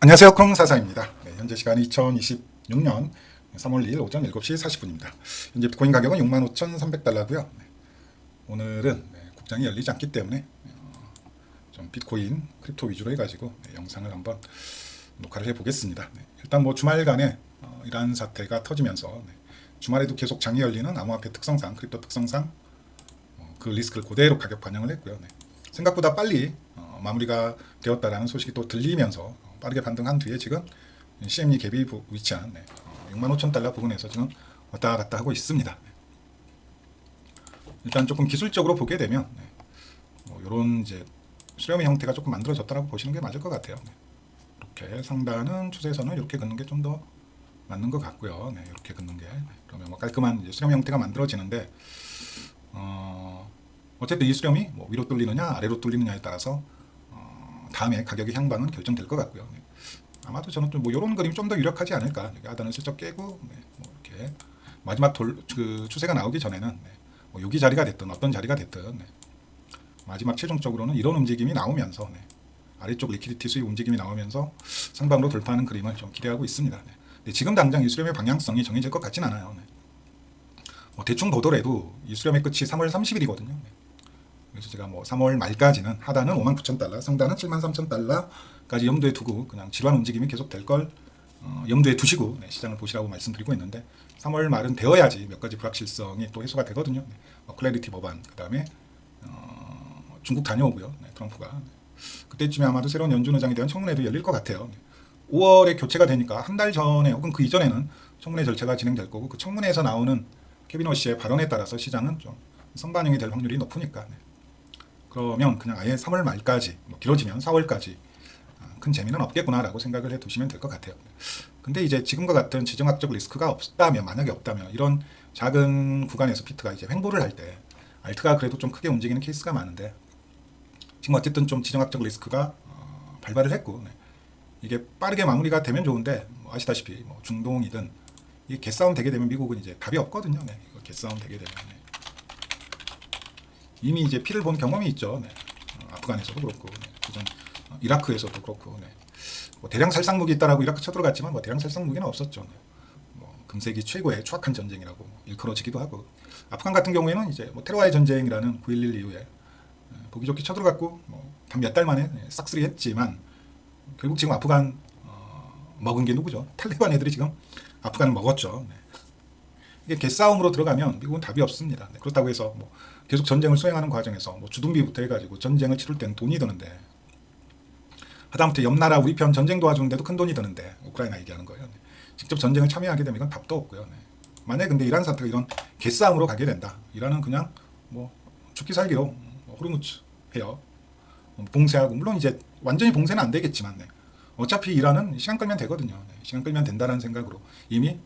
안녕하세요. 크롱사사입니다. 네, 현재 시간이 2026년 3월 2일 오전 7시 40분입니다. 현재 비트코인 가격은 65,300달러고요. 오늘은 국장이 열리지 않기 때문에 좀 비트코인, 크립토 위주로 해가지고 영상을 한번 녹화를 해보겠습니다. 일단 뭐 주말간에 이러한 사태가 터지면서 주말에도 계속 장이 열리는 암호화폐 특성상, 크립토 특성상 그 리스크를 그대로 가격 반영을 했고요. 생각보다 빨리 마무리가 되었다라는 소식이 또 들리면서 빠르게 반등한 뒤에 지금 CME 갭이 위치한 65,000달러 부근에서 지금 왔다 갔다 하고 있습니다. 일단 조금 기술적으로 보게 되면 이런 이제 수렴의 형태가 조금 만들어졌다라고 보시는 게 맞을 것 같아요. 이렇게 상단은 추세선을 이렇게 긋는 게 좀 더 맞는 것 같고요. 이렇게 긋는 게 그러면 뭐 깔끔한 이제 수렴 형태가 만들어지는데 어쨌든 이 수렴이 뭐 위로 뚫리느냐 아래로 뚫리느냐에 따라서 다음에 가격의 향방은 결정될 것 같고요. 아마도 저는 좀 뭐 이런 그림이 좀 더 유력하지 않을까. 하단을 슬쩍 깨고 뭐 이렇게 마지막 그 추세가 나오기 전에는 뭐 여기 자리가 됐든 어떤 자리가 됐든 마지막 최종적으로는 이런 움직임이 나오면서 아래쪽 리퀴디티 수익 움직임이 나오면서 상방으로 돌파하는 그림을 좀 기대하고 있습니다. 근데 지금 당장 이 수렴의 방향성이 정해질 것 같진 않아요. 뭐 대충 보더라도 이 수렴의 끝이 3월 30일이거든요. 그래서 제가 뭐 3월 말까지는 하단은 59,000달러, 상단은 73,000달러까지 염두에 두고 그냥 질환 움직임이 계속 될 걸 염두에 두시고 시장을 보시라고 말씀드리고 있는데 3월 말은 되어야지 몇 가지 불확실성이 또 해소가 되거든요. 클래리티 법안, 그 다음에 중국 다녀오고요. 트럼프가 그때쯤에 아마도 새로운 연준 의장에 대한 청문회도 열릴 것 같아요. 5월에 교체가 되니까 한 달 전에 혹은 그 이전에는 청문회 절차가 진행될 거고 그 청문회에서 나오는 케빈 워시의 발언에 따라서 시장은 좀 선반영이 될 확률이 높으니까 그러면 그냥 아예 3월 말까지 뭐 길어지면 4월까지 큰 재미는 없겠구나라고 생각을 해두시면 될 것 같아요. 근데 이제 지금과 같은 지정학적 리스크가 없다면, 만약에 없다면 이런 작은 구간에서 피트가 이제 횡보를 할 때 알트가 그래도 좀 크게 움직이는 케이스가 많은데 지금 어쨌든 좀 지정학적 리스크가 발발을 했고 이게 빠르게 마무리가 되면 좋은데 뭐 아시다시피 뭐 중동이든 이 개싸움 되게 되면 미국은 이제 답이 없거든요. 이거 개싸움 되게 되면 이미 이제 피를 본 경험이 있죠. 아프간에서도 그렇고 그전 이라크에서도 그렇고 뭐 대량 살상 무기 있다라고 이라크 쳐들어갔지만 뭐 대량 살상 무기는 없었죠. 뭐 금세기 최고의 추악한 전쟁이라고 일컬어지기도 하고 아프간 같은 경우에는 이제 뭐 테러와의 전쟁이라는 9.11 이후에 보기 좋게 쳐들어갔고 뭐 단 몇 달 만에 싹쓸이 했지만 결국 지금 아프간 먹은 게 누구죠? 탈레반 애들이 지금 아프간을 먹었죠. 이게 개싸움으로 들어가면 미국은 답이 없습니다. 그렇다고 해서 뭐 계속 전쟁을 수행하는 과정에서 뭐 주둔비부터 해가지고 전쟁을 치를 때는 돈이 드는데 하다못해 옆 나라 우리 편 전쟁 도와주는데도 큰 돈이 드는데 우크라이나 얘기하는 거예요. 직접 전쟁을 참여하게 되면 이건 답도 없고요. 만약에 근데 이란 사태가 이런 개싸움으로 가게 된다. 이란은 그냥 뭐 죽기 살기로 호르무즈 해요. 봉쇄하고 물론 이제 완전히 봉쇄는 안 되겠지만 어차피 이란은 시간 끌면 되거든요. 시간 끌면 된다는 생각으로 이미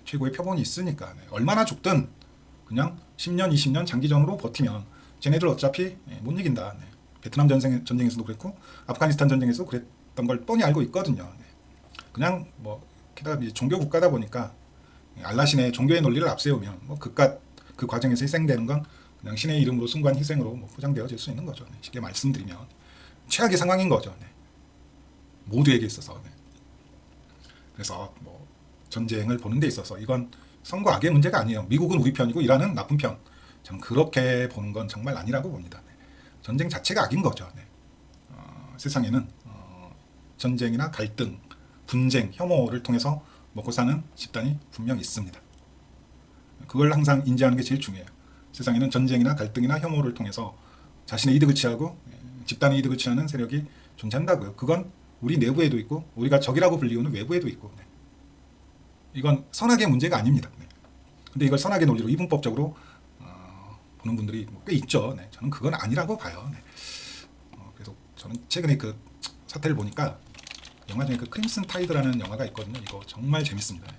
최고의 표본이 있으니까 얼마나 죽든 그냥 10년, 20년 장기전으로 버티면 쟤네들 어차피 못 이긴다. 베트남 전쟁에서도 그랬고 아프가니스탄 전쟁에서도 그랬던 걸 뻔히 알고 있거든요. 그냥 뭐 게다가 종교 국가다 보니까 알라신의 종교의 논리를 앞세우면 뭐 그깟 그 과정에서 희생되는 건 그냥 신의 이름으로 순간 희생으로 뭐 포장되어질 수 있는 거죠. 쉽게 말씀드리면 최악의 상황인 거죠. 모두에게 있어서. 그래서 뭐 전쟁을 보는 데 있어서 이건 선과 악의 문제가 아니에요. 미국은 우리 편이고 이란은 나쁜 편. 저는 그렇게 보는 건 정말 아니라고 봅니다. 전쟁 자체가 악인 거죠. 세상에는 전쟁이나 갈등, 분쟁, 혐오를 통해서 먹고 사는 집단이 분명 있습니다. 그걸 항상 인지하는 게 제일 중요해요. 세상에는 전쟁이나 갈등이나 혐오를 통해서 자신의 이득을 취하고 집단의 이득을 취하는 세력이 존재한다고요. 그건 우리 내부에도 있고 우리가 적이라고 불리우는 외부에도 있고 이건 선악의 문제가 아닙니다. 근데 이걸 선악의 논리로 이분법적으로 보는 분들이 꽤 있죠. 저는 그건 아니라고 봐요. 그래서 저는 최근에 그 사태를 보니까 영화 중에 그 크림슨 타이드라는 영화가 있거든요. 이거 정말 재밌습니다.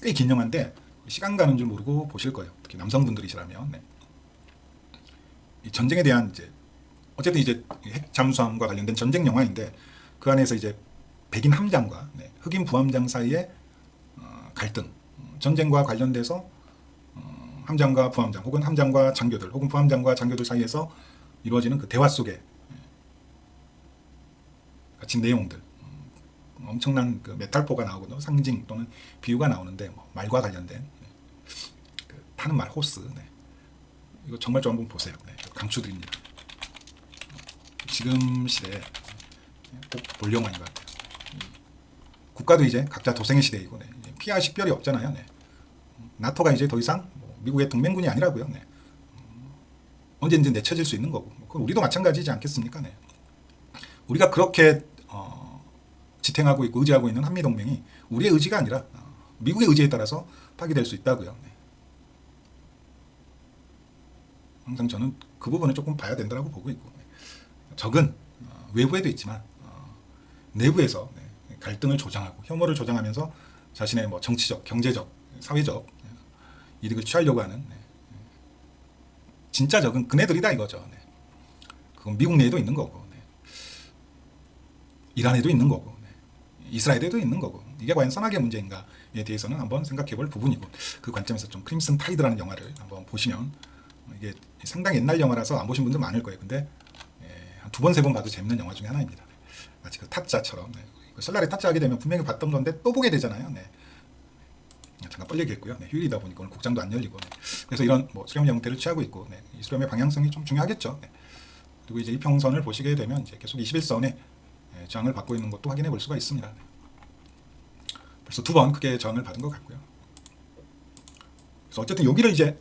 꽤 긴 영화인데 시간 가는 줄 모르고 보실 거예요. 특히 남성분들이시라면 이 전쟁에 대한 이제 어쨌든 이제 핵 잠수함과 관련된 전쟁 영화인데 그 안에서 이제 백인 함장과 흑인 부함장 사이의 갈등, 전쟁과 관련돼서 함장과 부함장 혹은 함장과 장교들 혹은 부함장과 장교들 사이에서 이루어지는 그 대화 속에 같은 내용들 엄청난 그 메탈포가 나오고 상징 또는 비유가 나오는데 뭐 말과 관련된 그 타는 말 호스. 이거 정말 좀 한번 보세요. 강추드립니다. 지금 시대에 꼭 볼 영화인 것 같아요. 국가도 이제 각자 도생의 시대이고 피할 식별이 없잖아요. 나토가 이제 더 이상 미국의 동맹군이 아니라고요. 언제든지 내쳐질 수 있는 거고. 그건 우리도 마찬가지지 않겠습니까? 우리가 그렇게 지탱하고 있고 의지하고 있는 한미동맹이 우리의 의지가 아니라 미국의 의지에 따라서 파기될 수 있다고요. 항상 저는 그 부분을 조금 봐야 된다고 보고 있고, 적은 외부에도 있지만 내부에서 갈등을 조장하고 혐오를 조장하면서 자신의 뭐 정치적, 경제적, 사회적 이득을 취하려고 하는 진짜 적은 그네들이다 이거죠. 그건 미국 내에도 있는 거고, 이란에도 있는 거고, 이스라엘에도 있는 거고, 이게 과연 선악의 문제인가에 대해서는 한번 생각해볼 부분이고, 그 관점에서 좀 크림슨 타이드라는 영화를 한번 보시면, 이게 상당히 옛날 영화라서 안 보신 분들 많을 거예요. 근데 한 2번, 3번 봐도 재밌는 영화 중에 하나입니다. 마치 그 타짜처럼. 설날에 타짜 하게 되면 분명히 봤던 건데 또 보게 되잖아요. 잠깐 빨리 얘기했고요. 휴일이다 보니까 오늘 국장도 안 열리고. 그래서 이런 뭐 수렴 형태를 취하고 있고, 이 수렴의 방향성이 좀 중요하겠죠. 그리고 이제 이평선을 보시게 되면 이제 계속 21선에 저항을 받고 있는 것도 확인해 볼 수가 있습니다. 벌써 2번 크게 저항을 받은 것 같고요. 그래서 어쨌든 여기를 이제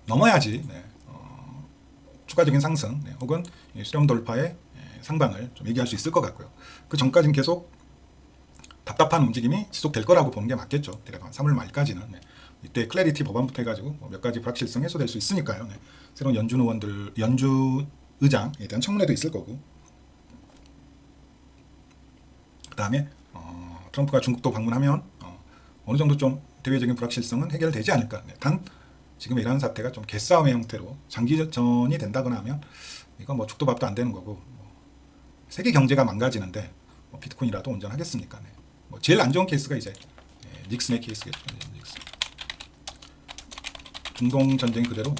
넘어야지 추가적인 상승 혹은 수렴 돌파의 상방을 좀 얘기할 수 있을 것 같고요. 그 전까지는 계속 답답한 움직임이 지속될 거라고 보는 게 맞겠죠. 대략 3월 말까지는. 이때 클래리티 법안부터 해가지고 몇 가지 불확실성 해소될 수 있으니까요. 새로운 연준 의원들, 연준 의장에 대한 청문회도 있을 거고. 그 다음에 트럼프가 중국도 방문하면 어느 정도 좀 대외적인 불확실성은 해결되지 않을까. 단 지금 이란 사태가 좀 개싸움의 형태로 장기전이 된다거나 하면 이건 뭐 죽도 밥도 안 되는 거고, 세계 경제가 망가지는데 비트코인이라도 온전하겠습니까? 뭐 제일 안 좋은 케이스가 이제 닉슨의 케이스겠죠. 닉슨. 중동 전쟁 그대로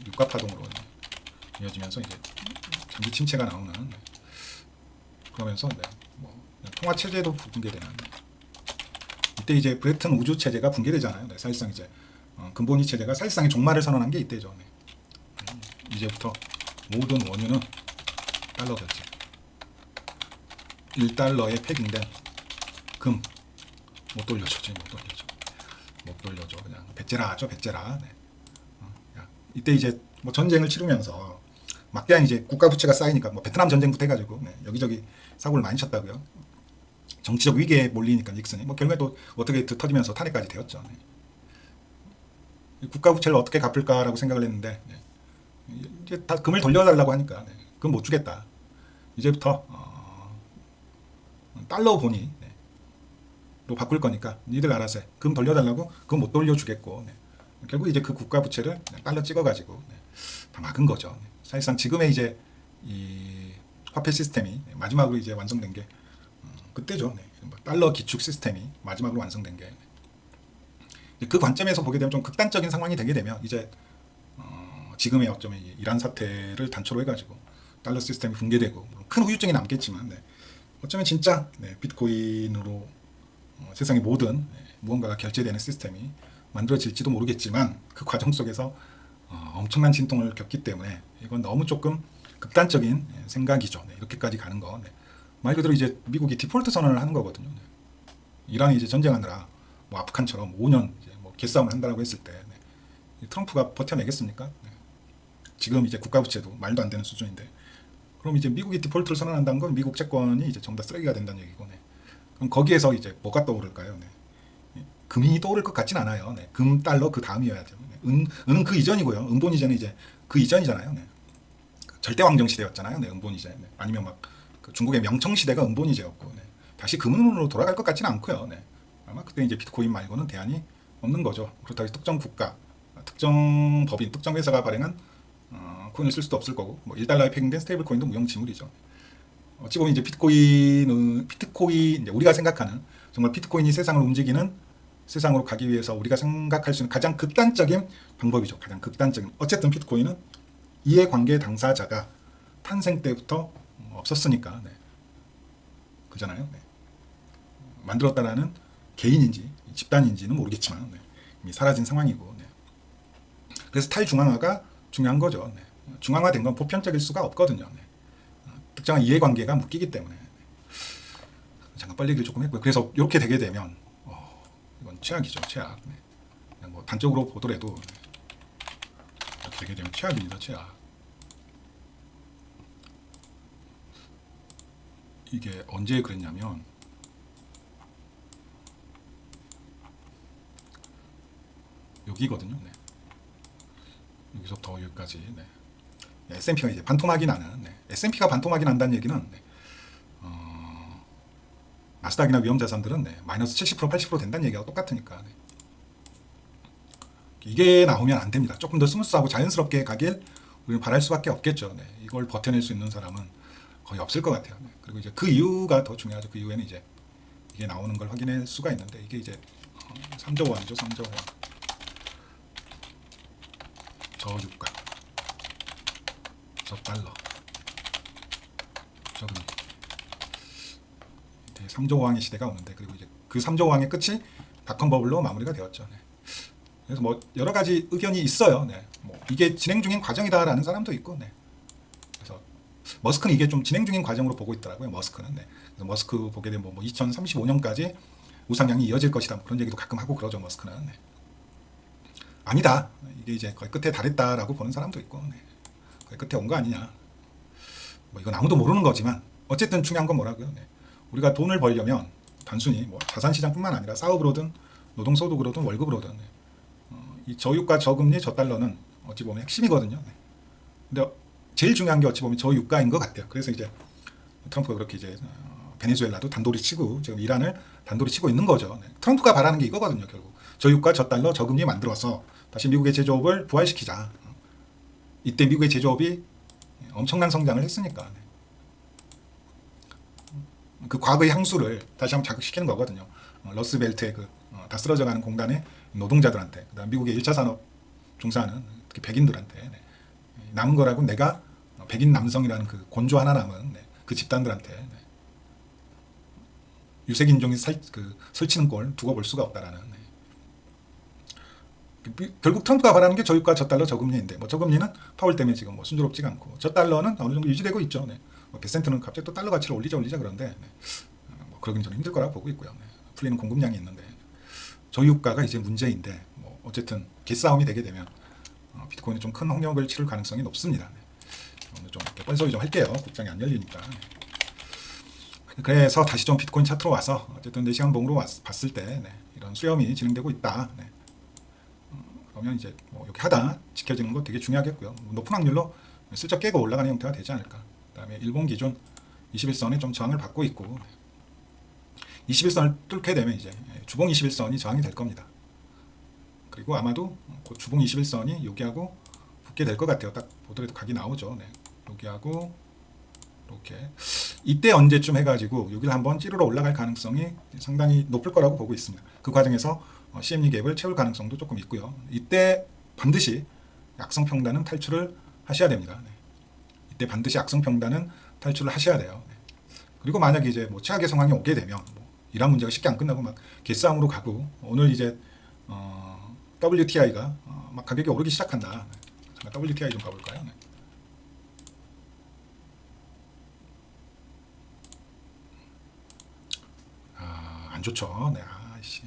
유가 파동으로 이어지면서 이제 장기 침체가 나오는, 그러면서 뭐 통화 체제도 붕괴되는, 이때 이제 브레튼 우주 체제가 붕괴되잖아요. 사실상 이제 근본위 체제가 사실상의 종말을 선언한 게 이때죠. 이제부터 모든 원유는 달러 결제. 1달러에 패딩된 금 못 돌려줘. 못 돌려줘. 그냥 배째라 하죠. 배째라. 이때 이제 뭐 전쟁을 치르면서 막대한 이제 국가 부채가 쌓이니까 뭐 베트남 전쟁부터 해가지고 여기저기 사고를 많이 쳤다고요. 정치적 위기에 몰리니까 닉슨이 뭐 결국에 또 어떻게 터지면서 탄핵까지 되었죠. 국가 부채를 어떻게 갚을까라고 생각을 했는데 이제 다 금을 돌려달라고 하니까 금 못 주겠다. 이제부터 달러 본위로 바꿀 거니까 니들 알아서 해. 금 돌려달라고 금 못 돌려주겠고, 결국 이제 그 국가 부채를 달러 찍어가지고 다 막은 거죠. 사실상 지금의 이제 이 화폐 시스템이 마지막으로 이제 완성된 게 그때죠. 달러 기축 시스템이 마지막으로 완성된 게, 그 관점에서 보게 되면 좀 극단적인 상황이 되게 되면 이제 지금의 어쩌면 이란 사태를 단초로 해가지고 달러 시스템이 붕괴되고 큰 후유증이 남겠지만, 어쩌면 진짜 비트코인으로 세상의 모든 무언가가 결제되는 시스템이 만들어질지도 모르겠지만, 그 과정 속에서 엄청난 진통을 겪기 때문에 이건 너무 조금 극단적인 생각이죠. 이렇게까지 가는 거. 말 그대로 이제 미국이 디폴트 선언을 하는 거거든요. 이란이 이제 전쟁하느라 뭐 아프간처럼 5년 이제 뭐 개싸움을 한다라고 했을 때 트럼프가 버텨내겠습니까? 지금 이제 국가부채도 말도 안 되는 수준인데, 그럼 이제 미국이 디폴트를 선언한다는 건 미국 채권이 이제 전부 다 쓰레기가 된다는 얘기고, 그럼 거기에서 이제 뭐가 떠오를까요? 금이 떠오를 것 같진 않아요. 금, 달러 그 다음이어야죠. 은은 그 이전이고요. 은본 이전이 이제 그 이전이잖아요. 절대 왕정 시대였잖아요. 은본 이제. 아니면 막 그 중국의 명청 시대가 은본 이제였고, 다시 금은으로 돌아갈 것 같지는 않고요. 아마 그때 이제 비트코인 말고는 대안이 없는 거죠. 그렇다고 해서 특정 국가, 특정 법인, 특정 회사가 발행한 코인을 쓸 수도 없을 거고, 뭐 1달러에 패킹된 스테이블 코인도 무용지물이죠. 어찌 보면 이제 비트코인 이제 우리가 생각하는 정말 비트코인이 세상을 움직이는, 세상으로 가기 위해서 우리가 생각할 수 있는 가장 극단적인 방법이죠. 가장 극단적인. 어쨌든 비트코인은 이해관계 당사자가 탄생 때부터 없었으니까, 그잖아요. 만들었다라는 개인인지 집단인지는 모르겠지만 네. 이미 사라진 상황이고 네. 그래서 탈중앙화가 중요한 거죠. 네. 중앙화된 건 보편적일 수가 없거든요. 네. 특정한 이해관계가 묶이기 때문에 잠깐 빨리 얘기를 조금 했고요. 그래서 이렇게 되게 되면 이건 최악이죠. 최악. 네. 그냥 뭐 단적으로 보더라도 네. 이렇게 되게 되면 최악입니다. 최악. 이게 언제 그랬냐면 여기거든요. 네. 여기서부터 여기까지. 네. S&P가 이제 반토막이 나는. 네. S&P가 반토막이 난다는 얘기는 네. 나스닥이나 위험자산들은 네. 마이너스 70% 80% 된다는 얘기하고 똑같으니까. 네. 이게 나오면 안 됩니다. 조금 더 스무스하고 자연스럽게 가길 우리는 바랄 수밖에 없겠죠. 네. 이걸 버텨낼 수 있는 사람은 거의 없을 것 같아요. 네. 그리고 이제 그 이유가 더 중요하죠. 그 이후에는 이제 이게 나오는 걸 확인할 수가 있는데 이게 이제 3조 원이죠. 3조 원. 저유가, 저달러, 저금리. 3조 왕의 시대가 오는데 그리고 이제 그 3조 왕의 끝이 닷컴 버블로 마무리가 되었죠. 네. 그래서 뭐 여러 가지 의견이 있어요. 네. 뭐 이게 진행 중인 과정이다라는 사람도 있고, 네. 그래서 머스크는 이게 좀 진행 중인 과정으로 보고 있더라고요. 머스크는. 네. 그래서 머스크 보게 되면 뭐 2035년까지 우상향이 이어질 것이다. 뭐 그런 얘기도 가끔 하고 그러죠. 머스크는. 네. 아니다. 이게 이제 거의 끝에 달했다라고 보는 사람도 있고, 네. 거의 끝에 온 거 아니냐. 뭐 이건 아무도 모르는 거지만 어쨌든 중요한 건 뭐라고요. 네. 우리가 돈을 벌려면 단순히 뭐 자산시장뿐만 아니라 사업으로든 노동소득으로든 월급으로든 네. 이 저유가 저금리 저달러는 어찌 보면 핵심이거든요. 네. 근데 제일 중요한 게 어찌 보면 저유가인 것 같아요. 그래서 이제 트럼프가 그렇게 이제 베네수엘라도 단돌이 치고 지금 이란을 단돌이 치고 있는 거죠. 네. 트럼프가 바라는 게 이거거든요. 결국 저유가 저달러 저금리 만들어서 다시 미국의 제조업을 부활시키자. 이때 미국의 제조업이 엄청난 성장을 했으니까 네. 그 과거의 향수를 다시 한번 자극시키는 거거든요. 러스벨트의 그 다 쓰러져가는 공단의 노동자들한테, 그다음 미국의 1차 산업 종사하는 특히 백인들한테 네. 남은 거라고 내가 백인 남성이라는 그 곤조 하나 남은 네. 그 집단들한테 네. 유색 인종이 설치는 꼴 두고 볼 수가 없다라는. 네. 결국 트럼프가 바라는 게 저유가 저달러 저금리인데 뭐 저금리는 파월 때문에 지금 뭐 순조롭지가 않고 저달러는 어느 정도 유지되고 있죠. 네. 뭐 베센트는 갑자기 또 달러 가치를 올리자 그런데 네. 뭐 그러긴 저는 힘들 거라고 보고 있고요. 네. 풀리는 공급량이 있는데 저유가가 이제 문제인데 뭐 어쨌든 개싸움이 되게 되면 비트코인이 좀 큰 홍역을 치를 가능성이 높습니다. 네. 오늘 좀 이렇게 뻔소리 좀 할게요. 국장이 안 열리니까. 네. 그래서 다시 좀 비트코인 차트로 와서 어쨌든 4시간 봉으로 봤을 때 네. 이런 수렴이 진행되고 있다. 네. 그러면 이제 뭐 이렇게 하다 지켜지는 거 되게 중요하겠고요. 높은 확률로 슬쩍 깨고 올라가는 형태가 되지 않을까. 그다음에 일본 기준 21선에 좀 저항을 받고 있고 21선을 뚫게 되면 이제 주봉 21선이 저항이 될 겁니다. 그리고 아마도 그 주봉 21선이 여기하고 붙게 될 것 같아요. 딱 보더라도 각이 나오죠. 네. 여기하고 이렇게 이때 언제쯤 해가지고 여기를 한번 찌르러 올라갈 가능성이 상당히 높을 거라고 보고 있습니다. 그 과정에서 CME 갭을 채울 가능성도 조금 있고요. 이때 반드시 악성평단은 탈출을 하셔야 됩니다. 네. 이때 반드시 악성평단은 탈출을 하셔야 돼요. 네. 그리고 만약에 이제 뭐 최악의 상황이 오게 되면 뭐 이란 문제가 쉽게 안 끝나고 막 개싸움으로 가고 오늘 이제 WTI가 막 가격이 오르기 시작한다. 네. 잠깐 WTI 좀 가볼까요? 네. 안 좋죠. 네. 아이씨.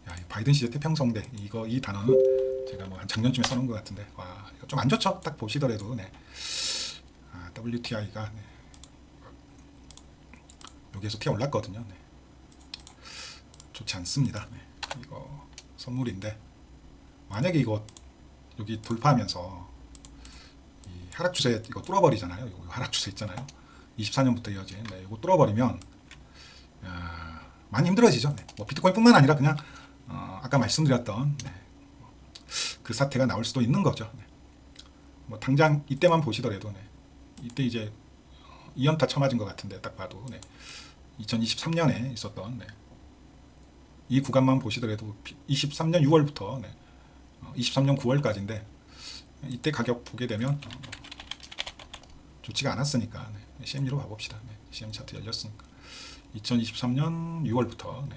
야, 바이든 시대 태평성대 이 단어는 제가 뭐 한 작년쯤에 써놓은 것 같은데 와 이거 좀 안 좋죠. 딱 보시더라도 네. WTI가 네. 여기에서 튀어 올랐거든요. 네. 좋지 않습니다. 네. 이거 선물인데 만약에 이거 여기 돌파하면서 이 하락 추세 이거 뚫어버리잖아요. 이거 하락 추세 있잖아요. 24년부터 이어진 네. 이거 뚫어버리면 많이 힘들어지죠. 네. 뭐 비트코인뿐만 아니라 그냥 아까 말씀드렸던 네. 그 사태가 나올 수도 있는 거죠. 네. 뭐 당장 이때만 보시더라도 네. 이때 이제 2연타 쳐맞은 것 같은데 딱 봐도 네. 2023년에 있었던 네. 이 구간만 보시더라도 23년 6월부터 네. 23년 9월까지인데 이때 가격 보게 되면 좋지가 않았으니까 네. CME로 가봅시다. 네. CM 차트 열렸으니까 2023년 6월부터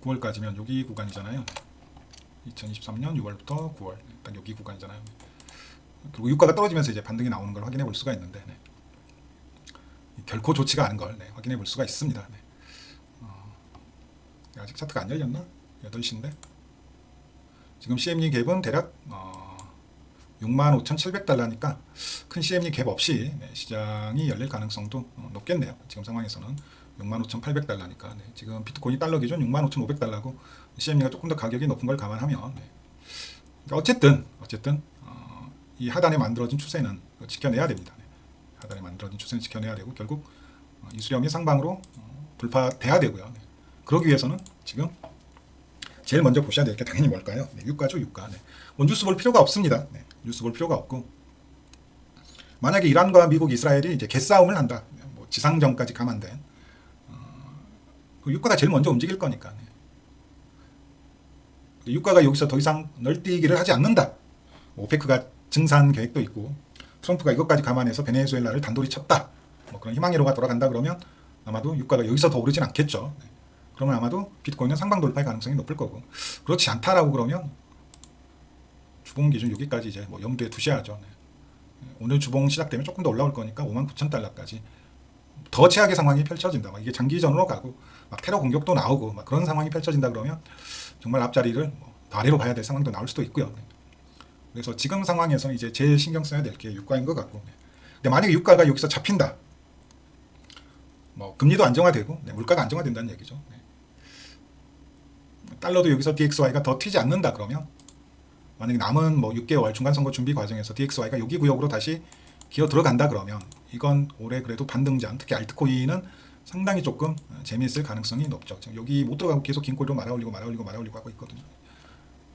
9월까지면 여기 구간이잖아요. 2023년 6월부터 9월 딱 여기 구간이잖아요. 그리고 유가가 떨어지면서 이제 반등이 나오는 걸 확인해 볼 수가 있는데 결코 좋지가 않은 걸 확인해 볼 수가 있습니다. 아직 차트가 안 열렸나? 8시인데 지금 CME 갭은 대략 65,700달러니까 큰 CME 갭 없이 시장이 열릴 가능성도 높겠네요. 지금 상황에서는 65,800달러니까 지금 비트코인이 달러 기준 65,500달러고 CME가 조금 더 가격이 높은 걸 감안하면 그러니까 어쨌든 이 하단에 만들어진 추세는 지켜내야 됩니다. 하단에 만들어진 추세는 지켜내야 되고 결국 이 수렴이 상방으로 돌파돼야 되고요. 그러기 위해서는 지금 제일 먼저 보셔야 될 게 당연히 뭘까요? 유가죠, 유가. 뭐 뉴스 볼 필요가 없습니다. 뉴스 볼 필요가 없고 만약에 이란과 미국, 이스라엘이 이제 개싸움을 한다. 뭐 지상전까지 감안된 그 유가가 제일 먼저 움직일 거니까. 유가가 여기서 더 이상 널뛰기를 하지 않는다. 오페크가 증산 계획도 있고 트럼프가 이것까지 감안해서 베네수엘라를 단돌이 쳤다. 뭐 그런 희망회로가 돌아간다 그러면 아마도 유가가 여기서 더 오르진 않겠죠. 그러면 아마도 비트코인은 상방 돌파의 가능성이 높을 거고 그렇지 않다라고 그러면 주봉 기준 여기까지 이제 뭐 염두에 두셔야죠. 오늘 주봉 시작되면 조금 더 올라올 거니까 59,000달러까지 더 최악의 상황이 펼쳐진다. 이게 장기전으로 가고 막 테러 공격도 나오고 막 그런 상황이 펼쳐진다 그러면 정말 앞자리를 더 아래로 봐야 될 상황도 나올 수도 있고요. 그래서 지금 상황에서 이제 제일 신경 써야 될 게 유가인 것 같고 근데 만약에 유가가 여기서 잡힌다. 뭐 금리도 안정화되고 물가가 안정화된다는 얘기죠. 달러도 여기서 DXY가 더 튀지 않는다 그러면 만약에 남은 뭐 6개월 중간선거 준비 과정에서 DXY가 여기 구역으로 다시 기어 들어간다 그러면 이건 올해 그래도 반등장 특히 알트코인은 상당히 조금 재미있을 가능성이 높죠. 지금 여기 못 들어가고 계속 긴 꼬리로 말아올리고 하고 있거든요.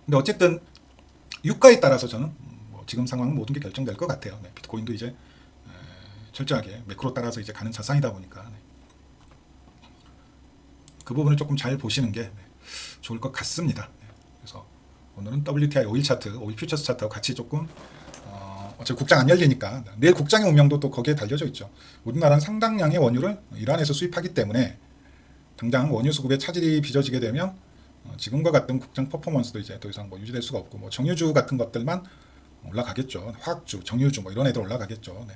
근데 어쨌든 유가에 따라서 저는 뭐 지금 상황은 모든 게 결정될 것 같아요. 비트코인도 이제 철저하게 매크로 따라서 이제 가는 자산이다 보니까 그 부분을 조금 잘 보시는 게 좋을 것 같습니다. 그래서 오늘은 WTI 오일 차트, 오일 퓨처스 차트하고 같이 조금 어차피 국장 안 열리니까 내일 국장의 운명도 또 거기에 달려져 있죠. 우리나라는 상당량의 원유를 이란에서 수입하기 때문에 당장 원유 수급에 차질이 빚어지게 되면 지금과 같은 국장 퍼포먼스도 이제 더 이상 뭐 유지될 수가 없고 뭐 정유주 같은 것들만 올라가겠죠. 화학주, 정유주 뭐 이런 애들 올라가겠죠.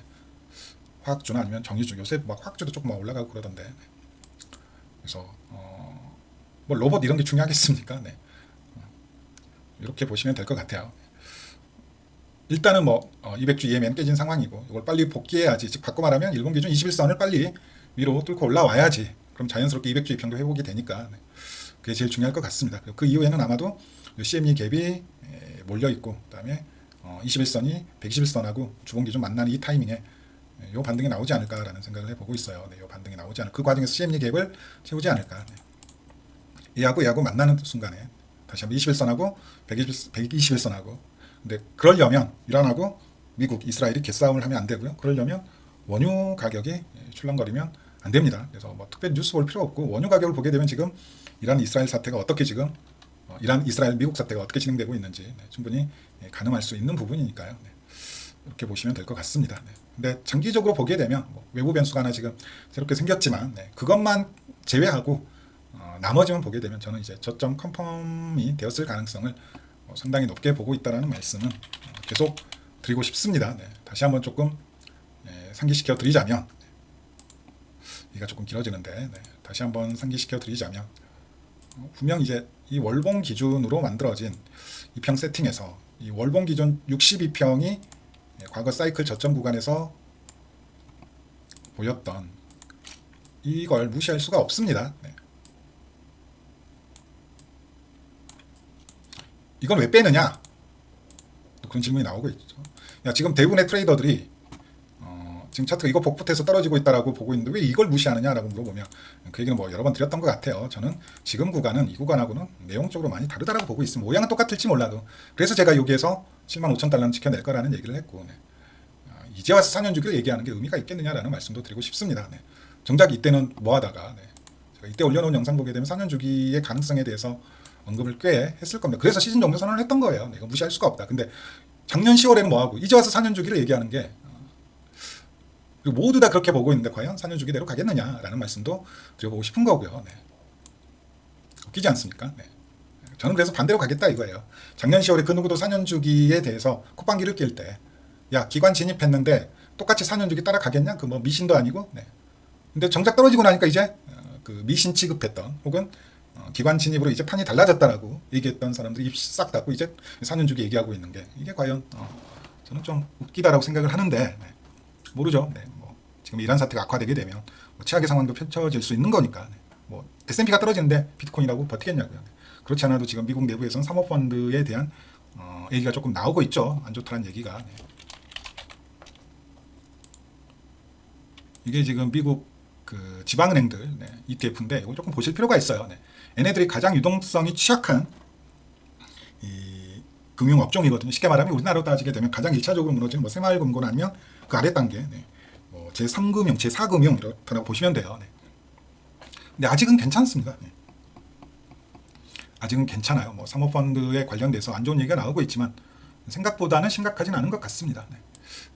화학주나 아니면 정유주 요새 막 화학주도 조금 올라가고 그러던데. 그래서 뭐 로봇 이런 게 중요하겠습니까? 이렇게 보시면 될 것 같아요. 일단은 뭐 200주 EMN 깨진 상황이고 이걸 빨리 복귀해야지. 즉 바꿔 말하면 일본 기준 21선을 빨리 위로 뚫고 올라와야지. 그럼 자연스럽게 200주 이평도 회복이 되니까 그게 제일 중요할 것 같습니다. 그 이후에는 아마도 CME 갭이 몰려 있고 그다음에 21선이 121선하고 주봉 기준 만나는 이 타이밍에 요 반등이 나오지 않을까라는 생각을 해보고 있어요. 요 반등이 나오지 않을 그 과정에서 CME 갭을 채우지 않을까. 얘하고 만나는 순간에 다시 한번 21선하고 121선하고 근데 그러려면 이란하고 미국, 이스라엘이 개싸움을 하면 안 되고요. 그러려면 원유 가격이 출렁거리면 안 됩니다. 그래서 뭐 특별히 뉴스 볼 필요 없고 원유 가격을 보게 되면 지금 이란, 이스라엘 사태가 어떻게 지금 이란, 이스라엘, 미국 사태가 어떻게 진행되고 있는지 충분히 가늠할 수 있는 부분이니까요. 이렇게 보시면 될 것 같습니다. 근데 장기적으로 보게 되면 뭐 외부 변수가 하나 지금 새롭게 생겼지만 그것만 제외하고 나머지만 보게 되면 저는 이제 저점 컨펌이 되었을 가능성을 상당히 높게 보고 있다는 말씀은 계속 드리고 싶습니다. 다시 한번 조금 상기시켜 드리자면 이가 조금 길어지는데 다시 한번 상기시켜 드리자면 분명 이제 이 월봉 기준으로 만들어진 이평 세팅에서 이 월봉 기준 62평이 과거 사이클 저점 구간에서 보였던 이걸 무시할 수가 없습니다. 이건 왜 빼느냐? 그런 질문이 나오고 있죠. 야, 지금 대부분의 트레이더들이 지금 차트가 이거 복붙해서 떨어지고 있다라고 보고 있는데 왜 이걸 무시하느냐라고 물어보면 그 얘기는 뭐 여러 번 드렸던 것 같아요. 저는 지금 구간은 이 구간하고는 내용적으로 많이 다르다라고 보고 있습니다. 모양은 똑같을지 몰라도 그래서 제가 여기에서 75,000달러는 지켜낼 거라는 얘기를 했고 이제 와서 4년 주기를 얘기하는 게 의미가 있겠느냐라는 말씀도 드리고 싶습니다. 정작 이때는 뭐하다가 제가 이때 올려놓은 영상 보게 되면 4년 주기의 가능성에 대해서 언급을 꽤 했을 겁니다. 그래서 시즌 종료 선언을 했던 거예요. 이거 무시할 수가 없다. 근데 작년 10월에는 뭐하고 이제 와서 4년 주기를 얘기하는 게 그리고 모두 다 그렇게 보고 있는데 과연 4년 주기대로 가겠느냐라는 말씀도 드려보고 싶은 거고요. 네. 웃기지 않습니까? 네. 저는 그래서 반대로 가겠다 이거예요. 작년 10월에 그 누구도 4년 주기에 대해서 콧방귀를 낄 때, 야 기관 진입했는데 똑같이 4년 주기 따라가겠냐? 그 뭐 미신도 아니고. 네. 근데 정작 떨어지고 나니까 이제 그 미신 취급했던 혹은 기관 진입으로 이제 판이 달라졌다라고 얘기했던 사람들이 입 싹 닫고 이제 4년 주기 얘기하고 있는 게 이게 과연 저는 좀 웃기다라고 생각을 하는데 네. 모르죠. 네. 뭐 지금 이란 사태가 악화되게 되면 뭐 최악의 상황도 펼쳐질 수 있는 거니까. 네. 뭐 S&P가 떨어지는데 비트코인이라고 버티겠냐고요. 네. 그렇지 않아도 지금 미국 내부에서는 사모펀드에 대한 얘기가 조금 나오고 있죠. 안 좋다는 얘기가. 네. 이게 지금 미국 그 지방은행들 네, ETF인데 이거 조금 보실 필요가 있어요. 네. 얘네들이 가장 유동성이 취약한 이 금융업종이거든요. 쉽게 말하면 우리나라로 따지게 되면 가장 1차적으로 무너지는 뭐 새마을금고나 아니면 그 아래 단계 네. 뭐 제3금융, 제4금융 이렇다고 보시면 돼요. 네. 근데 아직은 괜찮습니다. 네. 아직은 괜찮아요. 뭐 사모펀드에 관련돼서 안 좋은 얘기가 나오고 있지만 생각보다는 심각하진 않은 것 같습니다. 네.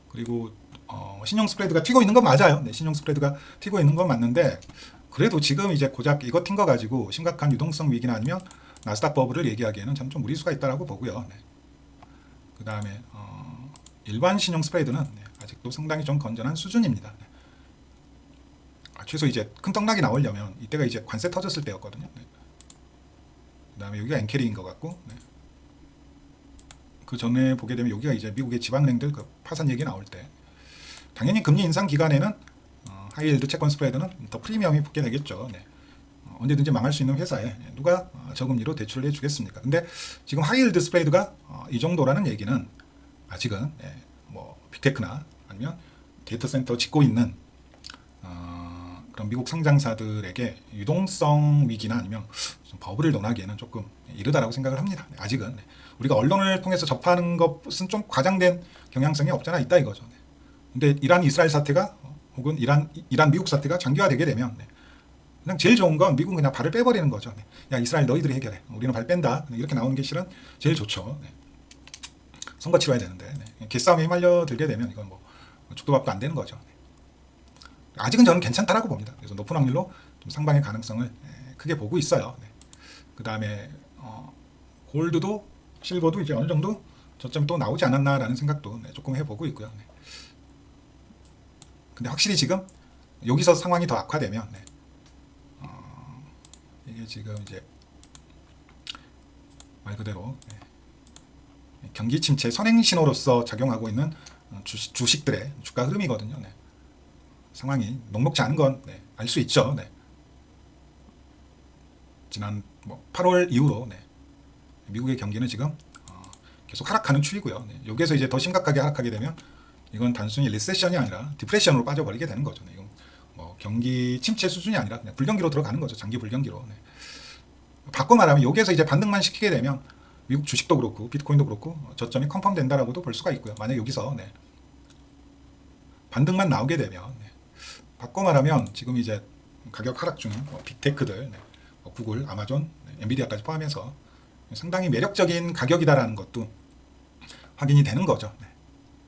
그리고 신용 스프레드가 튀고 있는 건 맞아요. 네, 신용 스프레드가 튀고 있는 건 맞는데 그래도 지금 이제 고작 이거 튄 거 가지고 심각한 유동성 위기나 아니면 나스닥 버블을 얘기하기에는 참 좀 무리수가 있다라고 보고요. 네. 그 다음에 일반 신용 스프레드는 네, 아직도 상당히 좀 건전한 수준입니다. 네. 최소 이제 큰 떡락이 나오려면 이때가 이제 관세 터졌을 때였거든요. 네. 그 다음에 여기가 엔캐리인 것 같고 네. 그 전에 보게 되면 여기가 이제 미국의 지방은행들 그 파산 얘기 나올 때 당연히 금리 인상 기간에는 하이힐드 채권 스프레드는 더 프리미엄이 붙게 되겠죠. 네. 언제든지 망할 수 있는 회사에 누가 저금리로 대출을 해주겠습니까? 근데 지금 하이힐드 스프레드가 이 정도라는 얘기는 아직은 뭐 빅테크나 아니면 데이터 센터 짓고 있는 그런 미국 상장사들에게 유동성 위기나 아니면 버블을 논하기에는 조금 이르다라고 생각을 합니다. 아직은 우리가 언론을 통해서 접하는 것은 좀 과장된 경향성이 없잖아 있다 이거죠. 근데 이란 이스라엘 사태가 혹은 이란 미국 사태가 장기화되게 되면 그냥 제일 좋은 건 미국은 그냥 발을 빼버리는 거죠. 야 이스라엘 너희들이 해결해. 우리는 발 뺀다. 이렇게 나오는 게 실은 제일 좋죠. 선거 치러야 되는데 개싸움에 휘말려들게 되면 이건 뭐 죽도 밥도 안 되는 거죠. 아직은 저는 괜찮다라고 봅니다. 그래서 높은 확률로 좀 상방의 가능성을 크게 보고 있어요. 그 다음에 골드도 실버도 이제 어느 정도 저점이 또 나오지 않았나라는 생각도 조금 해보고 있고요. 근데 확실히 지금 여기서 상황이 더 악화되면 이게 지금 이제 말 그대로 경기 침체 선행 신호로서 작용하고 있는 주식들의 주가 흐름이거든요. 상황이 녹록지 않은 건 알 수 있죠. 지난 8월 이후로 미국의 경기는 지금 계속 하락하는 추이고요. 여기에서 이제 더 심각하게 하락하게 되면 이건 단순히 리세션이 아니라 디프레션으로 빠져버리게 되는 거죠. 이건 뭐 경기 침체 수준이 아니라 그냥 불경기로 들어가는 거죠. 장기 불경기로. 바꿔 말하면 여기에서 이제 반등만 시키게 되면 미국 주식도 그렇고 비트코인도 그렇고 저점이 컨펌 된다라고도 볼 수가 있고요. 만약 여기서 반등만 나오게 되면 바꿔 말하면 지금 이제 가격 하락 중인 빅테크들, 구글, 아마존, 엔비디아까지 포함해서 상당히 매력적인 가격이다라는 것도 확인이 되는 거죠.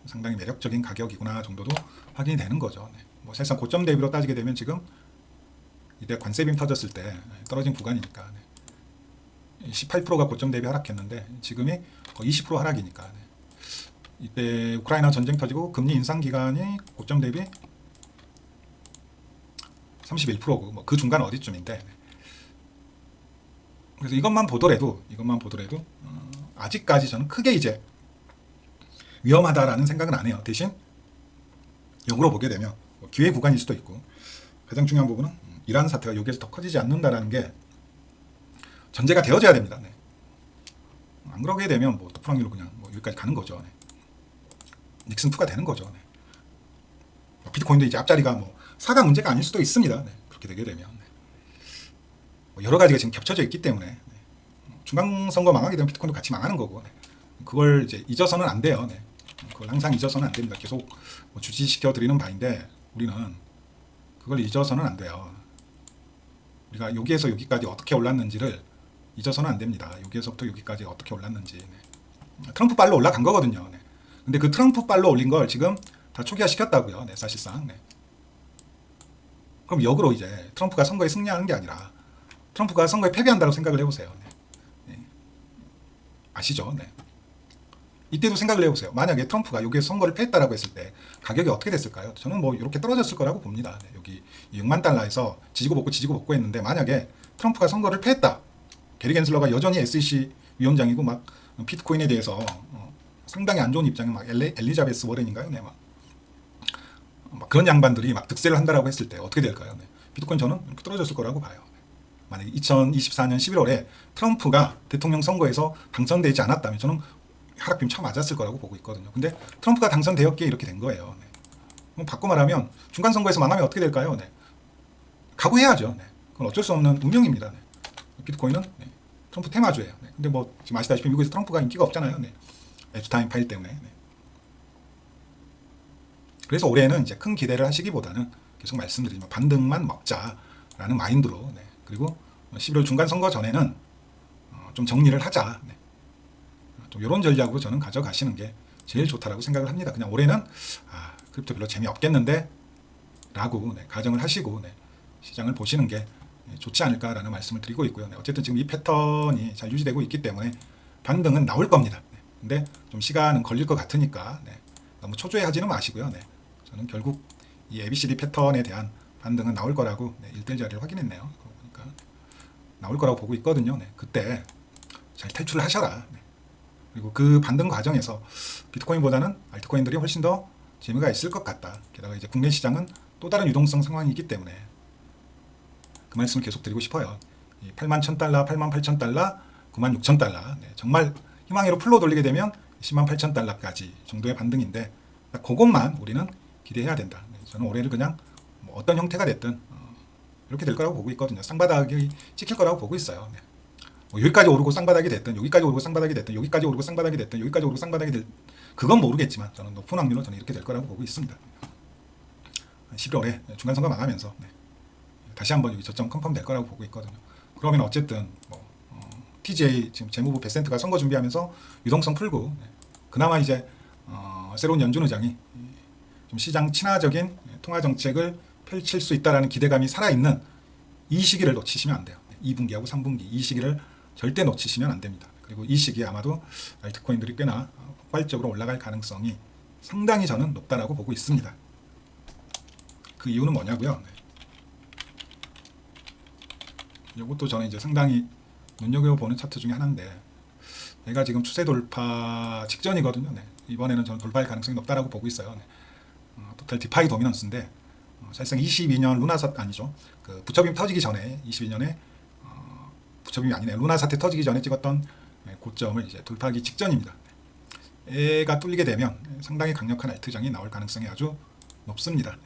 상당히 매력적인 가격이구나 정도도 확인이 되는 거죠. 뭐 사실상 고점 대비로 따지게 되면 지금 이때 관세빔 터졌을 때 떨어진 구간이니까 18%가 고점 대비 하락했는데 지금이 거의 20% 하락이니까 이때 우크라이나 전쟁 터지고 금리 인상 기간이 고점 대비 31%고 뭐 그 중간 어디쯤인데 그래서 이것만 보더라도 아직까지 저는 크게 이제 위험하다라는 생각은 안 해요. 대신 역으로 보게 되면 기회 구간일 수도 있고 가장 중요한 부분은 이란 사태가 여기에서 더 커지지 않는다라는 게 전제가 되어져야 됩니다. 안 그러게 되면 뭐 높은 확률로 그냥 뭐 여기까지 가는 거죠. 닉슨2가 되는 거죠. 비트코인도 이제 앞자리가 뭐 4가 문제가 아닐 수도 있습니다. 그렇게 되게 되면 뭐 여러 가지가 지금 겹쳐져 있기 때문에 중간선거 망하게 되면 비트코인도 같이 망하는 거고 그걸 이제 잊어서는 안 돼요. 그걸 항상 잊어서는 안 됩니다. 계속 뭐 주지시켜 드리는 바인데 우리는 그걸 잊어서는 안 돼요. 우리가 여기에서 여기까지 어떻게 올랐는지를 잊어서는 안 됩니다. 여기에서부터 여기까지 어떻게 올랐는지 트럼프 발로 올라간 거거든요. 근데 그 트럼프 발로 올린 걸 지금 다 초기화시켰다고요. 네, 사실상. 네. 그럼 역으로 이제 트럼프가 선거에 승리하는 게 아니라 트럼프가 선거에 패배한다고 생각을 해보세요. 네. 네. 아시죠? 네. 이때도 생각을 해보세요. 만약에 트럼프가 여기에 선거를 패했다라고 했을 때 가격이 어떻게 됐을까요? 저는 뭐 이렇게 떨어졌을 거라고 봅니다. 네. 여기 6만 달러에서 지지고 볶고 했는데 만약에 트럼프가 선거를 패했다. 게리 겐슬러가 여전히 SEC 위원장이고 막 비트코인에 대해서 상당히 안 좋은 입장에 막 엘리자베스 워렌인가요? 네, 막 그런 양반들이 막 득세를 한다라고 했을 때 어떻게 될까요? 네. 비트코인 저는 이렇게 떨어졌을 거라고 봐요. 만약에 2024년 11월에 트럼프가 대통령 선거에서 당선되지 않았다면 저는 하락빔 쳐 맞았을 거라고 보고 있거든요. 근데 트럼프가 당선되었기에 이렇게 된 거예요. 네. 그럼 바꿔 말하면 중간 선거에서 망하면 어떻게 될까요? 네. 각오해야죠. 네. 그건 어쩔 수 없는 운명입니다. 네. 비트코인은 네. 트럼프 테마주예요. 네. 근데 뭐 지금 아시다시피 미국에서 트럼프가 인기가 없잖아요. 네. 에프타임 파일 때문에. 네. 그래서 올해는 이제 큰 기대를 하시기보다는 계속 말씀드리지만 반등만 먹자라는 마인드로 네. 그리고 11월 중간 선거 전에는 좀 정리를 하자. 네. 좀 이런 전략으로 저는 가져가시는 게 제일 좋다라고 생각을 합니다. 그냥 올해는 크립토 별로 재미없겠는데 라고 네, 가정을 하시고 네, 시장을 보시는 게 좋지 않을까라는 말씀을 드리고 있고요. 네, 어쨌든 지금 이 패턴이 잘 유지되고 있기 때문에 반등은 나올 겁니다. 네, 근데 좀 시간은 걸릴 것 같으니까 네, 너무 초조해하지는 마시고요. 네, 저는 결국 이 ABCD 패턴에 대한 반등은 나올 거라고 네, 1대1 자리를 확인했네요. 그러니까 나올 거라고 보고 있거든요. 네, 그때 잘 탈출을 하셔라. 네. 그리고 그 반등 과정에서 비트코인보다는 알트코인들이 훨씬 더 재미가 있을 것 같다. 게다가 이제 국내 시장은 또 다른 유동성 상황이기 때문에 그 말씀을 계속 드리고 싶어요. 8만 1,000달러, 8만 8,000달러, 9만 6,000달러. 네, 정말 희망으로 풀로 돌리게 되면 10만 8,000달러까지 정도의 반등인데 그것만 우리는 기대해야 된다. 네, 저는 올해를 그냥 뭐 어떤 형태가 됐든 이렇게 될 거라고 보고 있거든요. 쌍바닥이 찍힐 거라고 보고 있어요. 네. 뭐 여기까지 오르고 쌍바닥이 됐든 여기까지 오르고 쌍바닥이 됐든 여기까지 오르고 쌍바닥이 됐든 여기까지 오르고 쌍바닥이 됐든 그건 모르겠지만 저는 높은 확률로 저는 이렇게 될 거라고 보고 있습니다. 11월에 중간선거 망하면서 네. 다시 한번 여기 저점 컨펌 될 거라고 보고 있거든요. 그러면 어쨌든 뭐 TJ 지금 재무부 베센트가 선거 준비하면서 유동성 풀고 네. 그나마 이제 새로운 연준 의장이 좀 시장 친화적인 통화 정책을 펼칠 수 있다라는 기대감이 살아있는 이 시기를 놓치시면 안 돼요. 2분기하고 3분기 이 시기를 절대 놓치시면 안 됩니다. 그리고 이 시기에 아마도 알트코인들이 꽤나 폭발적으로 올라갈 가능성이 상당히 저는 높다라고 보고 있습니다. 그 이유는 뭐냐고요? 네. 이것도 저는 이제 상당히 눈여겨보는 차트 중에 하나인데 얘가 지금 추세 돌파 직전이거든요. 네. 이번에는 저는 돌파할 가능성이 높다라고 보고 있어요. 네. 토탈 디파이 도미넌스인데 사실상 22년 루나 사태 아니죠. 그 부처빔 터지기 전에 22년에 부처빔이 아니네 루나 사태 터지기 전에 찍었던 고점을 이제 돌파하기 직전입니다. 얘가 뚫리게 되면 상당히 강력한 알트장이 나올 가능성이 아주 높습니다. 네.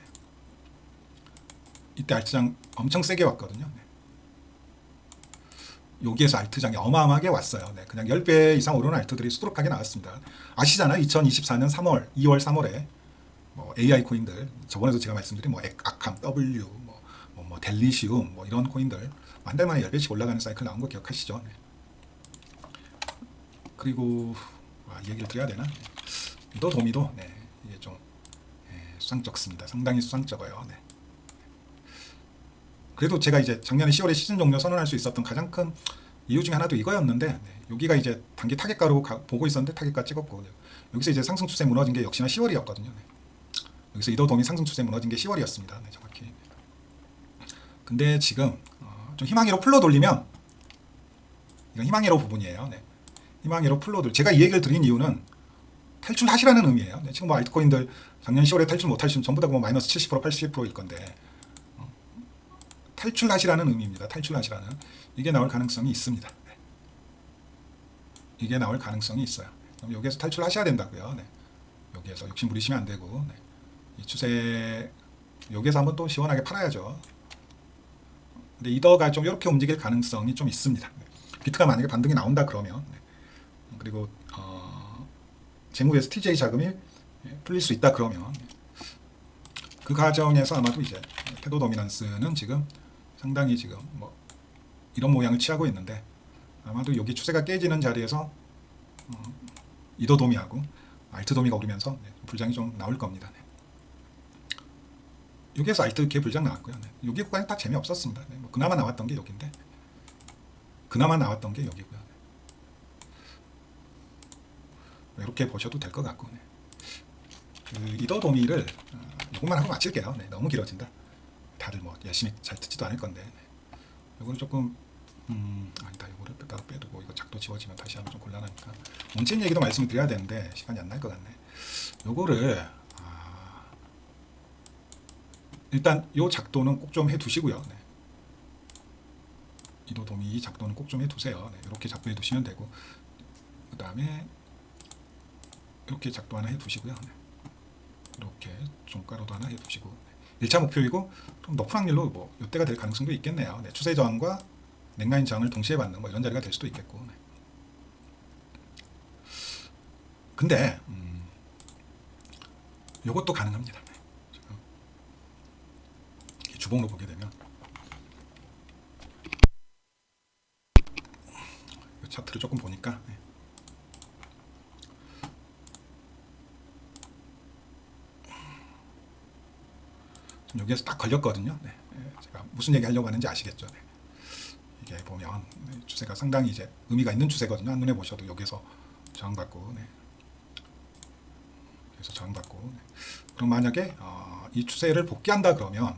이때 알트장 엄청 세게 왔거든요. 네. 여기에서 알트장이 어마어마하게 왔어요. 네, 그냥 10배 이상 오르는 알트들이 수두룩하게 나왔습니다. 아시잖아요. 2024년 3월, 2월, 3월에 뭐 AI 코인들, 저번에도 제가 말씀드린 뭐 아캄, W, 뭐 델리시움, 뭐 이런 코인들 한 달 만에 10배씩 올라가는 사이클 나온 거 기억하시죠? 네. 그리고 이 얘기를 드려야 되나? 이도 도미도 네, 이게 좀 수상쩍습니다. 상당히 수상쩍어요. 네. 그래도 제가 이제 작년에 10월에 시즌 종료 선언할 수 있었던 가장 큰 이유 중에 하나도 이거였는데 네, 여기가 이제 단기 타겟가로 보고 있었는데 타겟가 찍었고 네, 여기서 이제 상승 추세 무너진 게 역시나 10월이었거든요. 네. 여기서 이더돔이 상승 추세 무너진 게 10월이었습니다. 네, 정확히. 근데 지금 좀 희망이로 풀로 돌리면 이건 희망이로 부분이에요. 네. 희망이로 풀로 제가 이 얘기를 드린 이유는 탈출하시라는 의미예요. 네, 지금 뭐 알트코인들 작년 10월에 탈출 못하시면 전부 다 뭐 마이너스 70%, 81%일 건데 탈출하시라는 의미입니다. 탈출하시라는 이게 나올 가능성이 있습니다. 네. 이게 나올 가능성이 있어요. 그럼 여기에서 탈출하셔야 된다고요. 네. 여기에서 욕심 부리시면 안 되고 네. 이 추세 여기에서 한번 또 시원하게 팔아야죠. 근데 이더가 좀 이렇게 움직일 가능성이 좀 있습니다. 네. 비트가 만약에 반등이 나온다 그러면 네. 그리고 재무에서 TJ 자금이 풀릴 수 있다 그러면 그 과정에서 아마도 이제 태도 도미넌스는 지금 상당히 지금 뭐 이런 모양을 취하고 있는데 아마도 여기 추세가 깨지는 자리에서 이더 도미하고 알트 도미가 오르면서 불장이 좀 나올 겁니다. 네. 여기에서 알트 개 불장 나왔고요. 네. 여기 구간이 다 재미없었습니다. 네. 뭐 그나마 나왔던 게 여기인데, 그나마 나왔던 게 여기고요. 네. 이렇게 보셔도 될 것 같고, 네. 그 이더 도미를 이것만 하고 마칠게요. 네. 너무 길어진다. 다들 뭐 열심히 잘 듣지도 않을 건데, 네. 이거는 조금 아니다. 이거를 따로 빼두고 이거 작도 지워지면 다시 하면 좀 곤란하니까 원체인 얘기도 말씀을 드려야 되는데 시간이 안 날 것 같네. 요거를 일단 요 작도는 꼭 좀 해두시고요. 네. 이도 도미 작도는 꼭 좀 해두세요. 네. 이렇게 작도해 두시면 되고, 그 다음에 이렇게 작도 하나 해두시고요. 네. 이렇게 종가로도 하나 해두시고, 네. 1차 목표이고 좀 높은 확률로 뭐 이때가 될 가능성도 있겠네요. 네. 추세 저항과 넥라인 저항을 동시에 받는 뭐 이런 자리가 될 수도 있겠고, 네. 근데 요것도 가능합니다. 네. 주봉으로 보게 되면 이 차트를 조금 보니까, 네. 좀 여기에서 딱 걸렸거든요. 네. 제가 무슨 얘기 하려고 하는지 아시겠죠? 네. 이게 보면 추세가 상당히 이제 의미가 있는 추세거든요. 한눈에 보셔도 여기서 저항받고, 네. 여기서 저항받고, 네. 그럼 만약에 이 추세를 복귀한다 그러면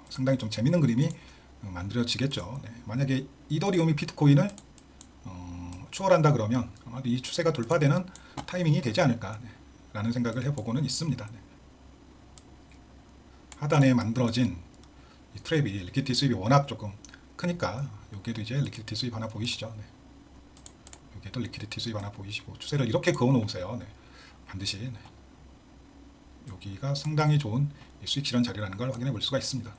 상당히 좀 재밌는 그림이 만들어지겠죠. 네. 만약에 이더리움이 비트코인을 추월한다 그러면 아마도 이 추세가 돌파되는 타이밍이 되지 않을까, 네. 라는 생각을 해보고는 있습니다. 네. 하단에 만들어진 이 트랩이 리퀴디티 수입이 워낙 조금 크니까 여기에도 이제 리퀴디티 수입 하나 보이시죠? 네. 여기에도 리퀴디티 수입 하나 보이시고 추세를 이렇게 그어 놓으세요. 네. 반드시, 네. 여기가 상당히 좋은 수익 실현 자리라는 걸 확인해 볼 수가 있습니다.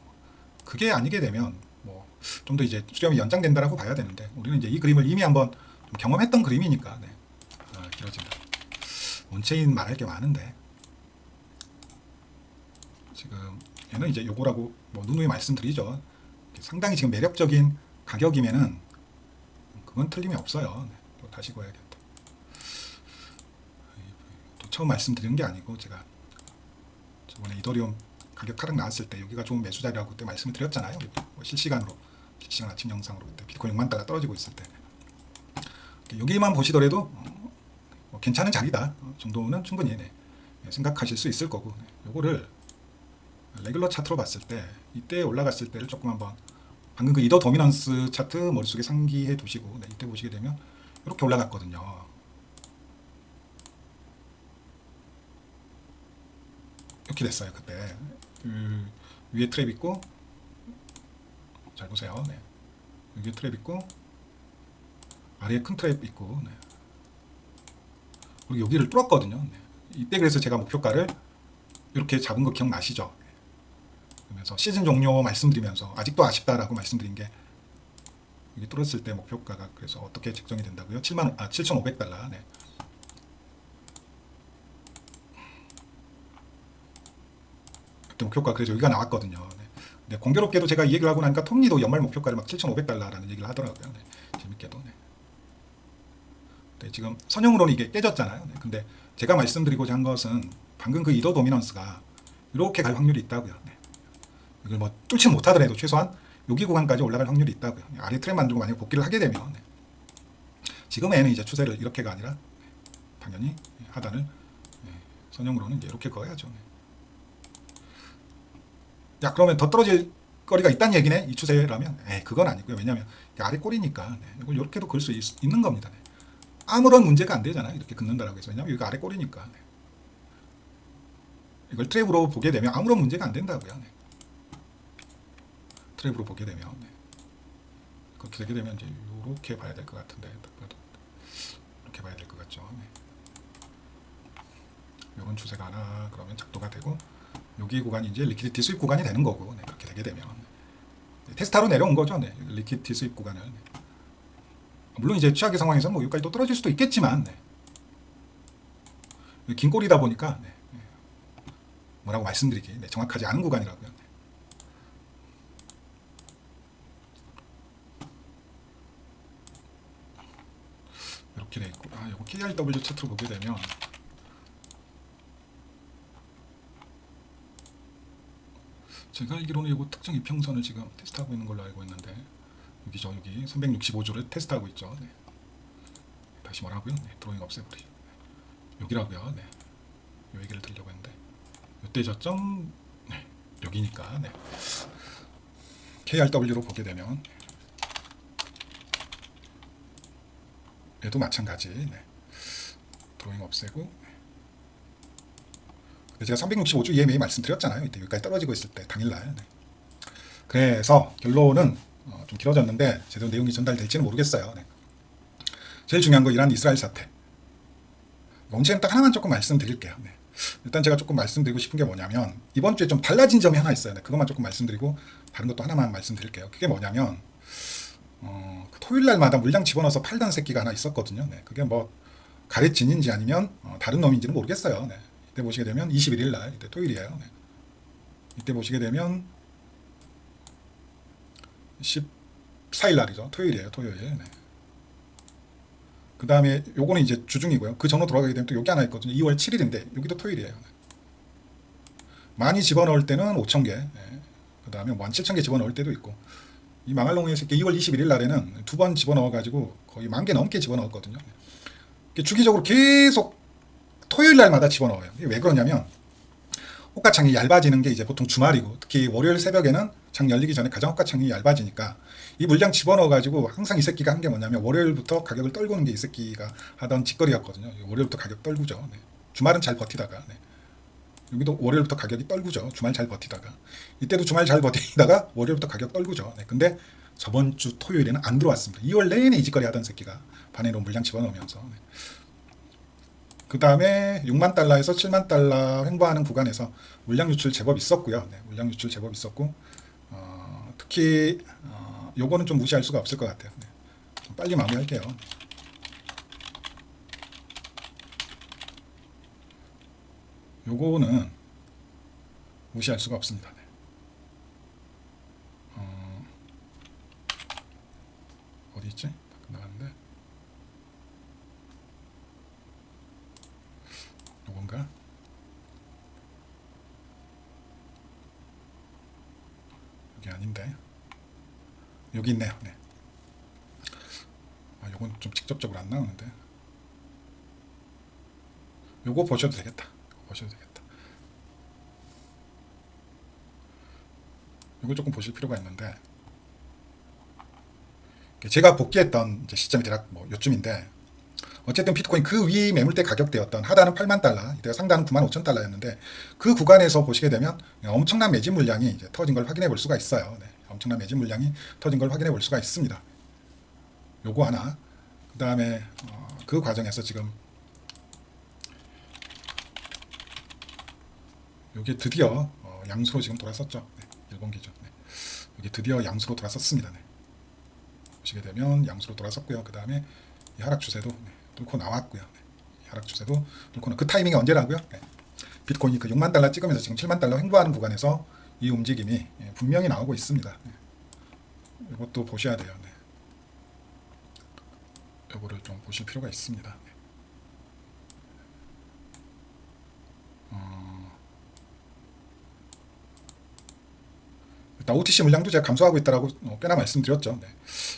그게 아니게 되면 뭐 좀 더 이제 수렴이 연장된다라고 봐야 되는데, 우리는 이제 이 그림을 이미 한번 좀 경험했던 그림이니까, 네. 길어진다. 원체인 말할 게 많은데 지금 얘는 이제 요거라고 뭐 누누이 말씀드리죠. 상당히 지금 매력적인 가격이면은 그건 틀림이 없어요. 네. 또 다시 봐야겠다. 또 처음 말씀드리는 게 아니고 제가 저번에 이더리움 가격 하락 나왔을 때 여기가 좋은 매수 자리라고 그때 말씀을 드렸잖아요. 뭐 실시간 아침 영상으로 그때 비트코인 6만 달러 떨어지고 있을 때 여기만 보시더라도 뭐 괜찮은 자리다 정도는 충분히, 네. 생각하실 수 있을 거고, 네. 요거를 레귤러 차트로 봤을 때 이때 올라갔을 때를 조금 한번 방금 그 이더 도미넌스 차트 머릿속에 상기해 두시고, 네. 이때 보시게 되면 이렇게 올라갔거든요. 이렇게 됐어요. 그때 위에 트랩 있고, 잘 보세요. 네. 여기 트랩 있고 아래에 큰 트랩 있고, 네. 그리고 여기를 뚫었거든요. 네. 이때 그래서 제가 목표가를 이렇게 잡은 거 기억나시죠? 네. 그러면서 시즌 종료 말씀드리면서 아직도 아쉽다라고 말씀드린 게 여기 뚫었을 때 목표가가 그래서 어떻게 책정이 된다고요? 7,500달러. 네. 그때 목표가 그래서 여기가 나왔거든요. 네. 네, 공교롭게도 제가 이 얘기를 하고 나니까 톱니도 연말 목표가를 막 7,500달러라는 얘기를 하더라고요. 네. 재밌게도. 네. 네, 지금 선형으로는 이게 깨졌잖아요. 네. 근데 제가 말씀드리고자 한 것은 방금 그 이더 도미넌스가 이렇게 갈 확률이 있다고요. 네. 이걸 뭐 뚫지 못하더라도 최소한 여기 구간까지 올라갈 확률이 있다고요. 아래 트렌드 만들고 만약 복귀를 하게 되면, 네. 지금에는 이제 추세를 이렇게가 아니라, 네. 당연히 하단을, 네. 선형으로는 이제 이렇게 그어야죠. 네. 야, 그러면 더 떨어질 거리가 있다는 얘기네? 이 추세라면? 그건 아니고요. 왜냐하면 아래 꼬리니까, 네. 이걸 이렇게도 그을 수 있는 겁니다. 네. 아무런 문제가 안 되잖아요. 이렇게 긋는다라고 해서. 왜냐하면 여기가 아래 꼬리니까. 네. 이걸 트랩으로 보게 되면 아무런 문제가 안 된다고요. 네. 트랩으로 보게 되면, 네. 그렇게 되게 되면 이제 이렇게 봐야 될 것 같은데, 이렇게 봐야 될 것 같죠. 네. 이런 추세가 하나 그러면 작도가 되고, 여기 구간이 이제 리퀴디티 수입 구간이 되는 거고, 네. 그렇게 되게 되면, 네. 테스타로 내려온 거죠. 네. 리퀴디티 수입 구간을. 네. 물론 이제 최악의 상황에서 뭐 여기까지 또 떨어질 수도 있겠지만, 네. 긴 꼬리다 보니까, 네. 뭐라고 말씀드리기, 네. 정확하지 않은 구간이라고요. 네. 이렇게 돼 있고, 이거 KRW 차트로 보게 되면 제가 알기로는 이거 특정 이평선을 지금 테스트하고 있는 걸로 알고 있는데 여기죠. 여기 365조를 테스트하고 있죠. 네. 다시 뭐라고요? 네, 드로잉 없애버리. 여기라고요. 네. 요 얘기를 드리려고 했는데 이때 저점 네, 여기니까 네. KRW로 보게 되면 얘도 마찬가지. 네. 드로잉 없애고 제가 365주 EMA 말씀드렸잖아요. 이때 여기까지 떨어지고 있을 때 당일날. 네. 그래서 결론은 좀 길어졌는데 제대로 내용이 전달될지는 모르겠어요. 네. 제일 중요한 거 이란 이스라엘 사태. 원체는 딱 하나만 조금 말씀드릴게요. 네. 일단 제가 조금 말씀드리고 싶은 게 뭐냐면 이번 주에 좀 달라진 점이 하나 있어요. 네. 그것만 조금 말씀드리고 다른 것도 하나만 말씀드릴게요. 그게 뭐냐면 그 토요일 날마다 물량 집어넣어서 팔던 새끼가 하나 있었거든요. 네. 그게 뭐 가래진인지 아니면 다른 놈인지는 모르겠어요. 네. 이때 보시게 되면 21일 날 이때 토요일이에요. 네. 이때 보시게 되면 14일 날이죠. 토요일이에요. 토요일. 네. 그 다음에 요거는 이제 주중이고요. 그 전으로 돌아가게 되면 또 여기 하나 있거든요. 2월 7일인데 여기도 토요일이에요. 많이 집어넣을 때는 5,000개, 네. 그 다음에 17,000개 집어넣을 때도 있고 이 망할 놈의 새끼 2월 21일 날에는 2번 집어넣어가지고 거의 10,000개 넘게 집어넣었거든요. 주기적으로 계속 토요일 날마다 집어넣어요. 이게 왜 그러냐면 호가창이 얇아지는 게 이제 보통 주말이고 특히 월요일 새벽에는 장 열리기 전에 가장 호가창이 얇아지니까 이 물량 집어넣어가지고 항상 이 새끼가 한 게 뭐냐면 월요일부터 가격을 떨구는 게 이 새끼가 하던 짓거리였거든요. 월요일부터 가격 떨구죠. 네. 주말은 잘 버티다가 네. 여기도 월요일부터 가격이 떨구죠. 주말 잘 버티다가 이때도 주말 잘 버티다가 월요일부터 가격 떨구죠. 네. 근데 저번 주 토요일에는 안 들어왔습니다. 2월 내내 이 짓거리 하던 새끼가 반해로 물량 집어넣으면서 네. 그 다음에 6만 달러에서 7만 달러 횡보하는 구간에서 물량 유출 제법 있었고요. 네, 물량 유출 제법 있었고 특히 요거는 좀 무시할 수가 없을 것 같아요. 네, 좀 빨리 마무리할게요. 요거는 무시할 수가 없습니다. 네. 어디 있지? 나갔는데 요건가? 여기 아닌데 여기 있네요. 네. 요건 좀 직접적으로 안 나오는데 요거 보셔도 되겠다. 보셔도 되겠다. 요거 조금 보실 필요가 있는데 제가 복귀했던 이제 시점이 대략 뭐 요쯤인데 어쨌든 비트코인 그 위 매물대 가격대였던 하단은 8만 달러, 이때가 상단은 9만 5천 달러였는데 그 구간에서 보시게 되면 엄청난 매집 물량이 이제 터진 걸 확인해 볼 수가 있어요. 네, 엄청난 매집 물량이 터진 걸 확인해 볼 수가 있습니다. 요거 하나. 그 다음에 그 과정에서 지금 요게 드디어 양수로 지금 돌아섰죠. 네, 일본 기준. 네. 여기 드디어 양수로 돌아섰습니다. 네. 보시게 되면 양수로 돌아섰고요. 그 다음에 이 하락 추세도 네, 뚫고 나왔고요. 네. 하락 추세도 뚫고 그 타이밍이 언제라고요? 네. 비트코인이 그 6만 달러 찍으면서 지금 7만 달러 횡보하는 구간에서 이 움직임이 분명히 나오고 있습니다. 네. 이것도 보셔야 돼요. 네. 이거를 좀 보실 필요가 있습니다. 네. 일단 OTC 물량도 제가 감소하고 있다라고 꽤나 말씀드렸죠. 네.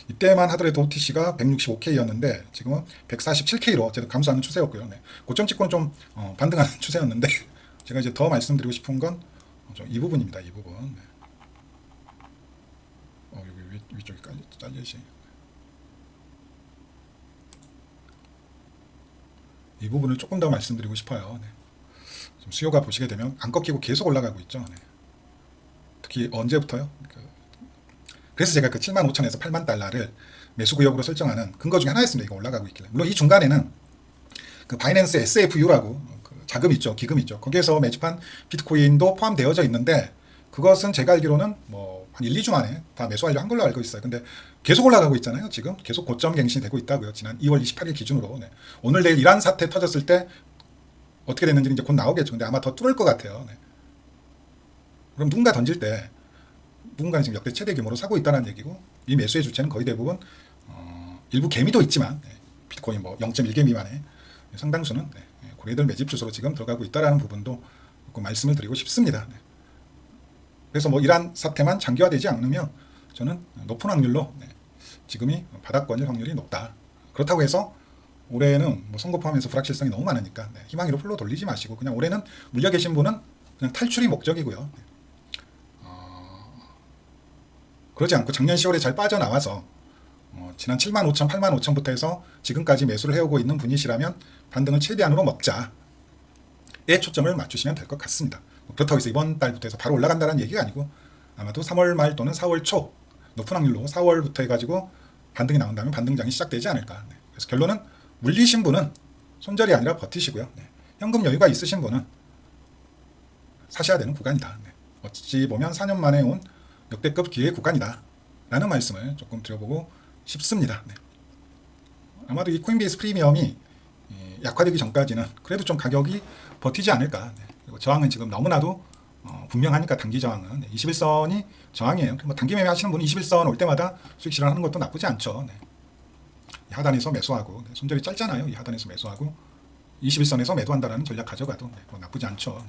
이때만 하더라도 OTC가 165K였는데 지금은 147K로 어쨌든 감소하는 추세였고요. 네. 고점 찍고는 좀 반등하는 추세였는데 제가 이제 더 말씀드리고 싶은 건 이 부분입니다. 이 부분. 네. 여기 위쪽이 잘리지. 이 부분을 조금 더 말씀드리고 싶어요. 네. 지금 수요가 보시게 되면 안 꺾이고 계속 올라가고 있죠. 네. 특히 언제부터요? 그래서 제가 그 7만 5천에서 8만 달러를 매수 구역으로 설정하는 근거 중에 하나였습니다. 이거 올라가고 있길래. 물론 이 중간에는 그 바이낸스 SFU라고 그 자금 있죠, 기금 있죠. 거기에서 매집한 비트코인도 포함되어져 있는데 그것은 제가 알기로는 뭐 한 1, 2주 만에 다 매수하려 한 걸로 알고 있어요. 근데 계속 올라가고 있잖아요. 지금 계속 고점 갱신이 되고 있다고요. 지난 2월 28일 기준으로. 네. 오늘 내일 이란 사태 터졌을 때 어떻게 됐는지 이제 곧 나오겠죠. 근데 아마 더 뚫을 것 같아요. 네. 그럼 누군가 던질 때 누군가는 지금 역대 최대 규모로 사고 있다는 얘기고 이 매수의 주체는 거의 대부분 일부 개미도 있지만 비트코인 뭐 0.1개 미만의 상당수는 고래들 매집 주소로 지금 들어가고 있다는 부분도 말씀을 드리고 싶습니다. 네. 그래서 뭐 이러한 사태만 장기화되지 않으면 저는 높은 확률로 지금이 바닥권일 확률이 높다. 그렇다고 해서 올해는 뭐 선거 포함해서 불확실성이 너무 많으니까 희망으로 풀로 돌리지 마시고 그냥 올해는 물려 계신 분은 그냥 탈출이 목적이고요. 그러지 않고 작년 10월에 잘 빠져나와서 지난 75,000, 85,000부터 해서 지금까지 매수를 해오고 있는 분이시라면 반등을 최대한으로 먹자에 초점을 맞추시면 될 것 같습니다. 그렇다고 해서 이번 달부터 해서 바로 올라간다는 얘기가 아니고 아마도 3월 말 또는 4월 초 높은 확률로 4월부터 해가지고 반등이 나온다면 반등장이 시작되지 않을까. 그래서 결론은 물리신 분은 손절이 아니라 버티시고요. 현금 여유가 있으신 분은 사셔야 되는 구간이다. 어찌 보면 4년 만에 온 역대급 기회 구간이다 라는 말씀을 조금 드려보고 싶습니다. 아마도 이 코인베이스 프리미엄이 약화되기 전까지는 그래도 좀 가격이 버티지 않을까. 그리고 저항은 지금 너무나도 분명하니까 단기 저항은 21선이 저항이에요. 뭐 단기 매매 하시는 분이 21선 올 때마다 수익 실현하는 것도 나쁘지 않죠. 이 하단에서 매수하고 손절이 짧잖아요. 이 하단에서 매수하고 21선에서 매도한다라는 전략 가져가도 뭐 나쁘지 않죠.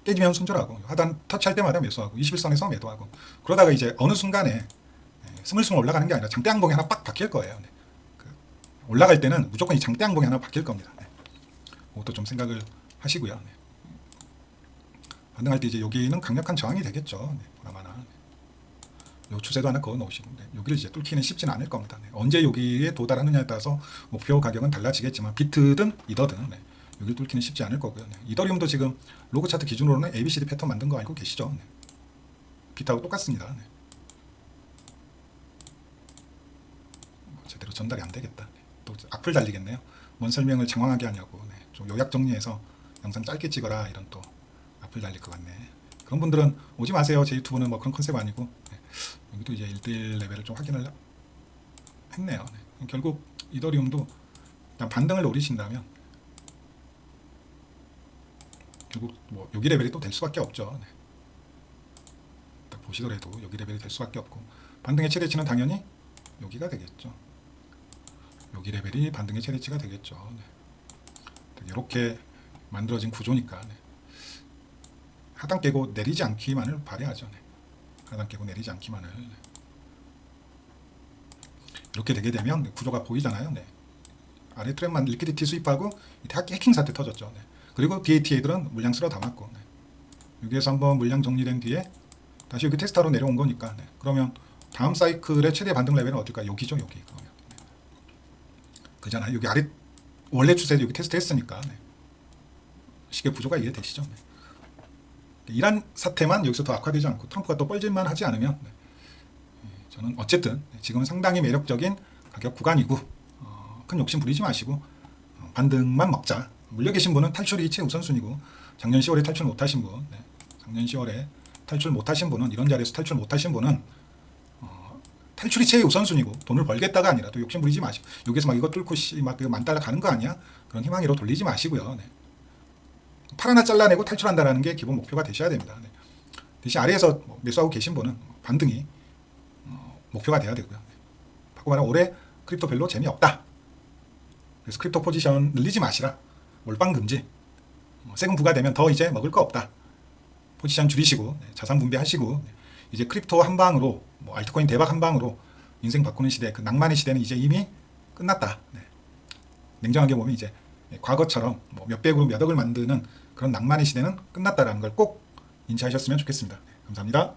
깨지면 손절하고 하단 터치할 때마다 매수하고 21선에서 매도하고 그러다가 이제 어느 순간에 스물스물 올라가는 게 아니라 장대 항봉이 하나 빡 박힐 거예요. 올라갈 때는 무조건 이 장대 항봉이 하나 박힐 겁니다. 그것도 좀 생각을 하시고요. 반등할 때 이제 여기는 강력한 저항이 되겠죠. 보나마나 요 추세도 하나 그어 놓으시고 여기를 이제 뚫기는 쉽지는 않을 겁니다. 언제 여기에 도달하느냐에 따라서 목표 가격은 달라지겠지만 비트든 이더든 여기를 뚫기는 쉽지 않을 거고요. 이더리움도 지금 로그 차트 기준으로는 ABCD 패턴 만든 거 알고 계시죠? 비트하고 똑같습니다. 제대로 전달이 안 되겠다. 또 악플 달리겠네요. 뭔 설명을 장황하게 하냐고. 좀 요약 정리해서 영상 짧게 찍어라 이런 또 악플 달릴 것 같네. 그런 분들은 오지 마세요. 제 유튜브는 뭐 그런 컨셉 아니고. 여기도 이제 1대1 레벨을 좀 확인을 했네요. 결국 이더리움도 그냥 반등을 노리신다면 결국 뭐 여기 레벨이 또 될 수밖에 없죠. 딱 보시더라도 여기 레벨이 될 수밖에 없고 반등의 최대치는 당연히 여기가 되겠죠. 여기 레벨이 반등의 최대치가 되겠죠. 이렇게 만들어진 구조니까 하단 깨고 내리지 않기만을 바라야죠. 하단 깨고 내리지 않기만을. 이렇게 되게 되면 구조가 보이잖아요. 아래 트랩만 리퀴디티 수입하고 해킹 사태 터졌죠. 그리고 DATA들은 물량 쓸어 담았고 여기에서 한번 물량 정리된 뒤에 다시 여기 테스트하러 내려온 거니까 그러면 다음 사이클의 최대 반등 레벨은 어딜까? 여기죠. 여기. 그잖아요. 여기 아래 원래 추세도 여기 테스트 했으니까 시계 구조가 이해되시죠? 이란 사태만 여기서 더 악화되지 않고 트럼프가 또 뻘짓만 하지 않으면 저는 어쨌든 지금은 상당히 매력적인 가격 구간이고 큰 욕심 부리지 마시고 반등만 먹자. 물려 계신 분은 탈출이 최우선순위고 작년 10월에 탈출 못하신 분, 작년 10월에 탈출 못하신 분은 이런 자리에서 탈출 못하신 분은 탈출이 최우선순위고 돈을 벌겠다가 아니라 또 욕심 부리지 마시고 여기서 막 이거 뚫고 막 $10,000 가는 거 아니야? 그런 희망으로 돌리지 마시고요. 팔 하나 잘라내고 탈출한다는 게 기본 목표가 되셔야 됩니다. 대신 아래에서 매수하고 계신 분은 반등이 목표가 돼야 되고요. 바꿔 말하면 올해 크립토 별로 재미없다. 그래서 크립토 포지션 늘리지 마시라. 몰빵 금지. 세금 부과되면 더 이제 먹을 거 없다. 포지션 줄이시고 자산 분배하시고 이제 크립토 한 방으로 알트코인 대박 한 방으로 인생 바꾸는 시대, 그 낭만의 시대는 이제 이미 끝났다. 냉정하게 보면 이제 과거처럼 몇백으로 몇 억을 만드는 그런 낭만의 시대는 끝났다라는 걸 꼭 인지하셨으면 좋겠습니다. 감사합니다.